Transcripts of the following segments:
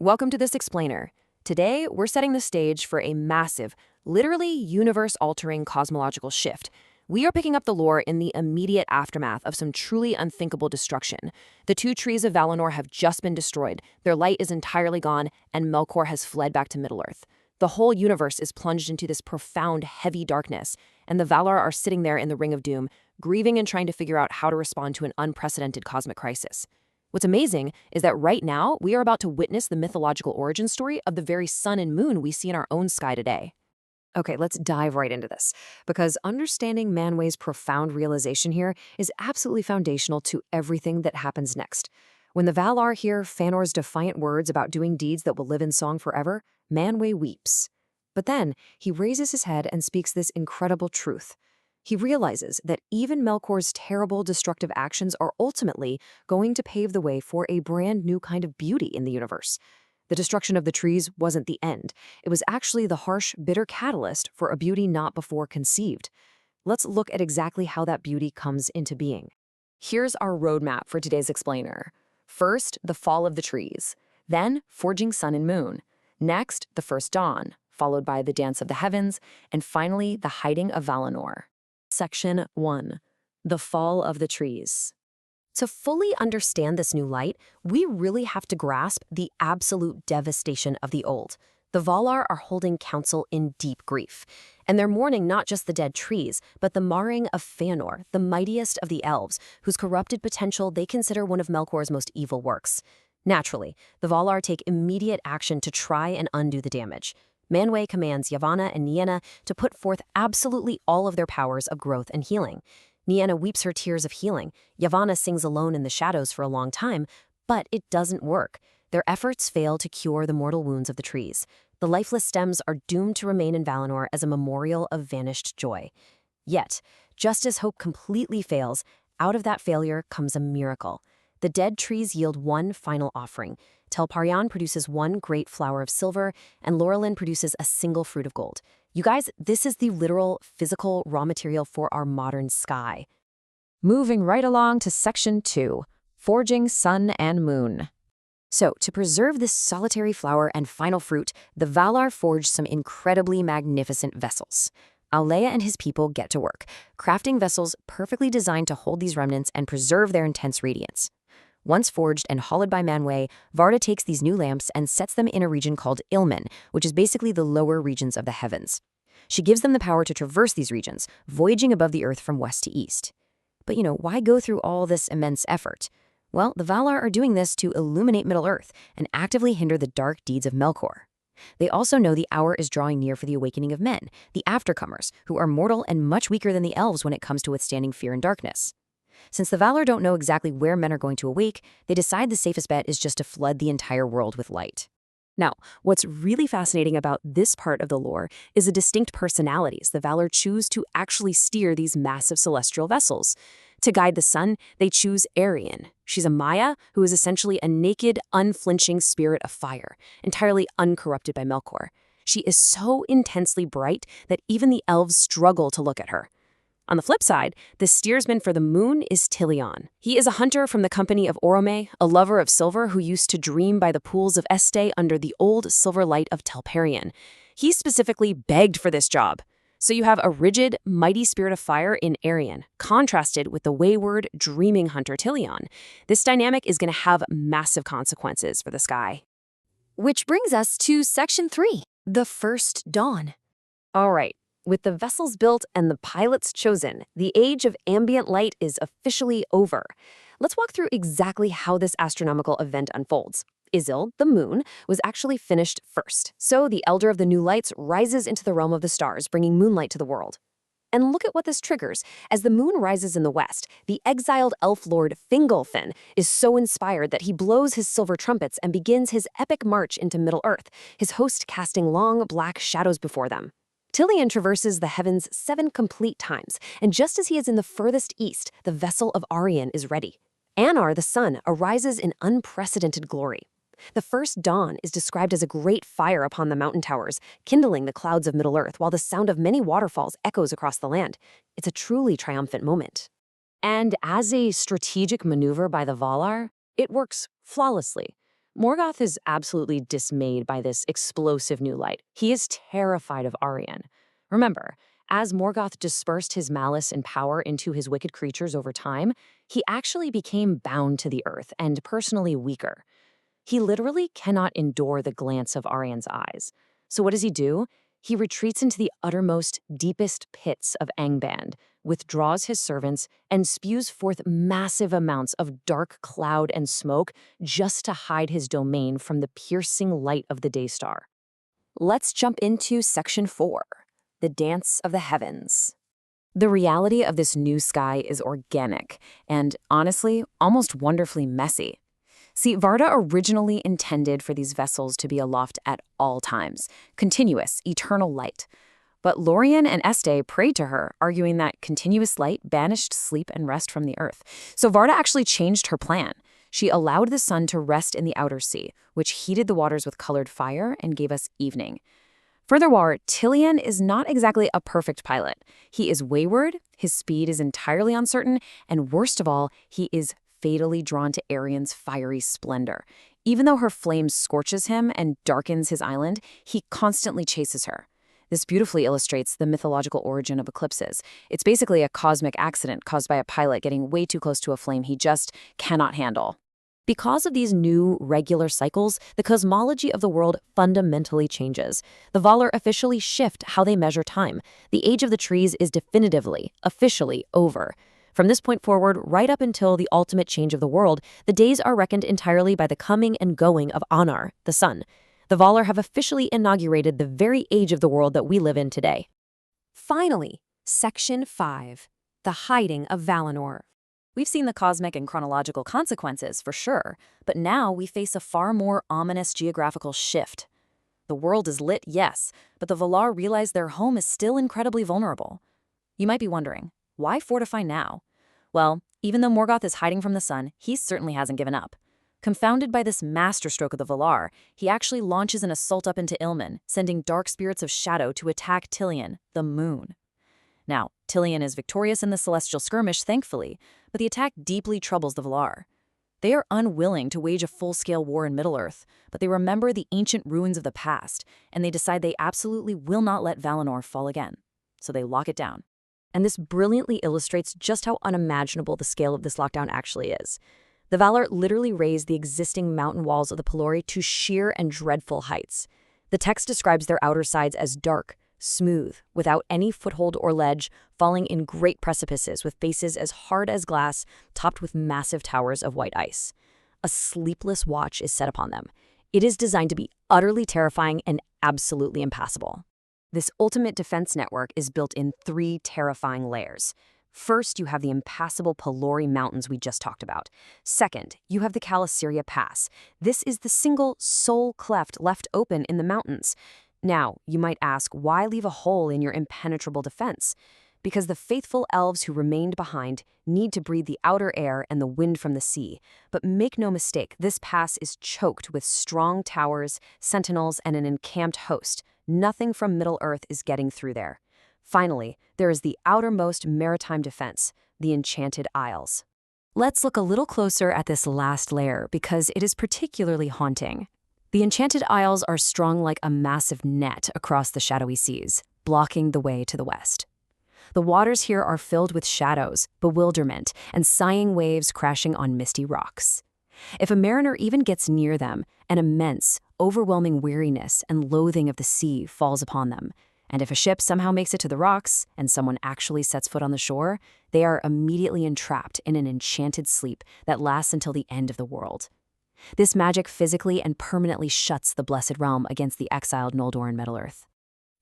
Welcome to this explainer. Today, we're setting the stage for a massive, literally universe-altering cosmological shift. We are picking up the lore in the immediate aftermath of some truly unthinkable destruction. The two trees of Valinor have just been destroyed, their light is entirely gone, and Melkor has fled back to Middle-earth. The whole universe is plunged into this profound, heavy darkness, and the Valar are sitting there in the Ring of Doom, grieving and trying to figure out how to respond to an unprecedented cosmic crisis. What's amazing is that right now, we are about to witness the mythological origin story of the very sun and moon we see in our own sky today. Okay, let's dive right into this, because understanding Manwë's profound realization here is absolutely foundational to everything that happens next. When the Valar hear Fëanor's defiant words about doing deeds that will live in song forever, Manwë weeps. But then, he raises his head and speaks this incredible truth. He realizes that even Melkor's terrible, destructive actions are ultimately going to pave the way for a brand new kind of beauty in the universe. The destruction of the trees wasn't the end. It was actually the harsh, bitter catalyst for a beauty not before conceived. Let's look at exactly how that beauty comes into being. Here's our roadmap for today's explainer. First, the fall of the trees. Then, forging sun and moon. Next, the first dawn, followed by the dance of the heavens, and finally, the hiding of Valinor. Section 1. The fall of the trees. To fully understand this new light, we really have to grasp the absolute devastation of the old. The Valar are holding counsel in deep grief, and they're mourning not just the dead trees, but the marring of Fëanor, the mightiest of the elves, whose corrupted potential they consider one of Melkor's most evil works. Naturally, the Valar take immediate action to try and undo the damage. Manwë commands Yavanna and Nienna to put forth absolutely all of their powers of growth and healing. Nienna weeps her tears of healing. Yavanna sings alone in the shadows for a long time, but it doesn't work. Their efforts fail to cure the mortal wounds of the trees. The lifeless stems are doomed to remain in Valinor as a memorial of vanished joy. Yet, just as hope completely fails, out of that failure comes a miracle. The dead trees yield one final offering. Telparion produces one great flower of silver, and Laurelin produces a single fruit of gold. You guys, this is the literal, physical raw material for our modern sky. Moving right along to Section 2, Forging Sun and Moon. So, to preserve this solitary flower and final fruit, the Valar forged some incredibly magnificent vessels. Aulea and his people get to work, crafting vessels perfectly designed to hold these remnants and preserve their intense radiance. Once forged and hollowed by Manwë, Varda takes these new lamps and sets them in a region called Ilmen, which is basically the lower regions of the heavens. She gives them the power to traverse these regions, voyaging above the earth from west to east. But why go through all this immense effort? Well, the Valar are doing this to illuminate Middle-earth and actively hinder the dark deeds of Melkor. They also know the hour is drawing near for the awakening of men, the aftercomers, who are mortal and much weaker than the elves when it comes to withstanding fear and darkness. Since the Valar don't know exactly where men are going to awake, they decide the safest bet is just to flood the entire world with light. Now, what's really fascinating about this part of the lore is the distinct personalities the Valar choose to actually steer these massive celestial vessels. To guide the sun, they choose Arien. She's a Maya who is essentially a naked, unflinching spirit of fire, entirely uncorrupted by Melkor. She is so intensely bright that even the elves struggle to look at her. On the flip side, the steersman for the moon is Tilion. He is a hunter from the company of Orome, a lover of silver who used to dream by the pools of Este under the old silver light of Telparion. He specifically begged for this job. So you have a rigid, mighty spirit of fire in Arien, contrasted with the wayward, dreaming hunter Tilion. This dynamic is going to have massive consequences for the sky. Which brings us to Section 3, the first dawn. All right. With the vessels built and the pilots chosen, the age of ambient light is officially over. Let's walk through exactly how this astronomical event unfolds. Isil, the moon, was actually finished first, so the Elder of the New Lights rises into the realm of the stars, bringing moonlight to the world. And look at what this triggers. As the moon rises in the west, the exiled elf lord Fingolfin is so inspired that he blows his silver trumpets and begins his epic march into Middle-earth, his host casting long black shadows before them. Tilion traverses the heavens 7 complete times, and just as he is in the furthest east, the vessel of Arien is ready. Anar, the sun, arises in unprecedented glory. The first dawn is described as a great fire upon the mountain towers, kindling the clouds of Middle-earth while the sound of many waterfalls echoes across the land. It's a truly triumphant moment. And as a strategic maneuver by the Valar, it works flawlessly. Morgoth is absolutely dismayed by this explosive new light. He is terrified of Arien. Remember, as Morgoth dispersed his malice and power into his wicked creatures over time, he actually became bound to the earth and personally weaker. He literally cannot endure the glance of Arien's eyes. So what does he do? He retreats into the uttermost, deepest pits of Angband, withdraws his servants, and spews forth massive amounts of dark cloud and smoke just to hide his domain from the piercing light of the Daystar. Let's jump into Section 4, the Dance of the Heavens. The reality of this new sky is organic and, honestly, almost wonderfully messy. See, Varda originally intended for these vessels to be aloft at all times, continuous, eternal light. But Lorien and Este prayed to her, arguing that continuous light banished sleep and rest from the earth. So Varda actually changed her plan. She allowed the sun to rest in the outer sea, which heated the waters with colored fire and gave us evening. Furthermore, Tilion is not exactly a perfect pilot. He is wayward, his speed is entirely uncertain, and worst of all, he is fatally drawn to Arien's fiery splendor. Even though her flame scorches him and darkens his island, he constantly chases her. This beautifully illustrates the mythological origin of eclipses. It's basically a cosmic accident caused by a pilot getting way too close to a flame he just cannot handle. Because of these new, regular cycles, the cosmology of the world fundamentally changes. The Valar officially shift how they measure time. The age of the trees is definitively, officially over. From this point forward, right up until the ultimate change of the world, the days are reckoned entirely by the coming and going of Anar, the sun. The Valar have officially inaugurated the very age of the world that we live in today. Finally, Section 5, the hiding of Valinor. We've seen the cosmic and chronological consequences, for sure, but now we face a far more ominous geographical shift. The world is lit, yes, but the Valar realize their home is still incredibly vulnerable. You might be wondering, why fortify now? Well, even though Morgoth is hiding from the sun, he certainly hasn't given up. Confounded by this masterstroke of the Valar, he actually launches an assault up into Ilmen, sending dark spirits of shadow to attack Tilion, the moon. Now, Tilion is victorious in the celestial skirmish, thankfully, but the attack deeply troubles the Valar. They are unwilling to wage a full-scale war in Middle-earth, but they remember the ancient ruins of the past, and they decide they absolutely will not let Valinor fall again. So they lock it down. And this brilliantly illustrates just how unimaginable the scale of this lockdown actually is. The Valar literally razed the existing mountain walls of the Pelóri to sheer and dreadful heights. The text describes their outer sides as dark, smooth, without any foothold or ledge, falling in great precipices with faces as hard as glass, topped with massive towers of white ice. A sleepless watch is set upon them. It is designed to be utterly terrifying and absolutely impassable. This ultimate defense network is built in 3 terrifying layers. First, you have the impassable Pelóri Mountains we just talked about. Second, you have the Calasyria Pass. This is the single sole cleft left open in the mountains. Now, you might ask, why leave a hole in your impenetrable defense? Because the faithful elves who remained behind need to breathe the outer air and the wind from the sea. But make no mistake, this pass is choked with strong towers, sentinels, and an encamped host. Nothing from Middle-earth is getting through there. Finally, there is the outermost maritime defense, the Enchanted Isles. Let's look a little closer at this last layer because it is particularly haunting. The Enchanted Isles are strung like a massive net across the shadowy seas, blocking the way to the west. The waters here are filled with shadows, bewilderment, and sighing waves crashing on misty rocks. If a mariner even gets near them, an immense, overwhelming weariness and loathing of the sea falls upon them. And if a ship somehow makes it to the rocks and someone actually sets foot on the shore, they are immediately entrapped in an enchanted sleep that lasts until the end of the world. This magic physically and permanently shuts the Blessed Realm against the exiled Noldor and Middle-earth.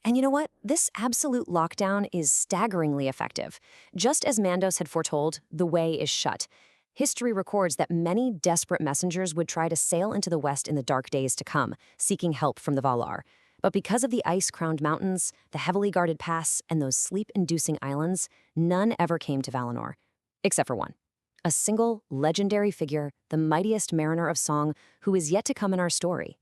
And you know what? This absolute lockdown is staggeringly effective. Just as Mandos had foretold, the way is shut. History records that many desperate messengers would try to sail into the west in the dark days to come, seeking help from the Valar. But because of the ice-crowned mountains, the heavily guarded pass, and those sleep-inducing islands, none ever came to Valinor. Except for one. A single, legendary figure, the mightiest mariner of song, who is yet to come in our story.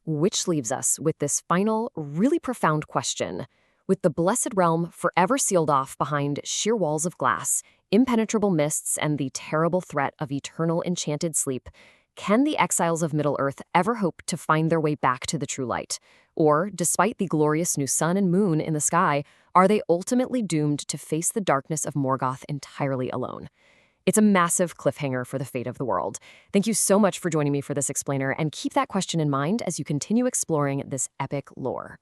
Which leaves us with this final, really profound question. With the Blessed Realm forever sealed off behind sheer walls of glass, impenetrable mists, and the terrible threat of eternal enchanted sleep, Can the exiles of Middle-earth ever hope to find their way back to the true light? Or, despite the glorious new sun and moon in the sky, are they ultimately doomed to face the darkness of Morgoth entirely alone? It's a massive cliffhanger for the fate of the world. Thank you so much for joining me for this explainer, and keep that question in mind as you continue exploring this epic lore.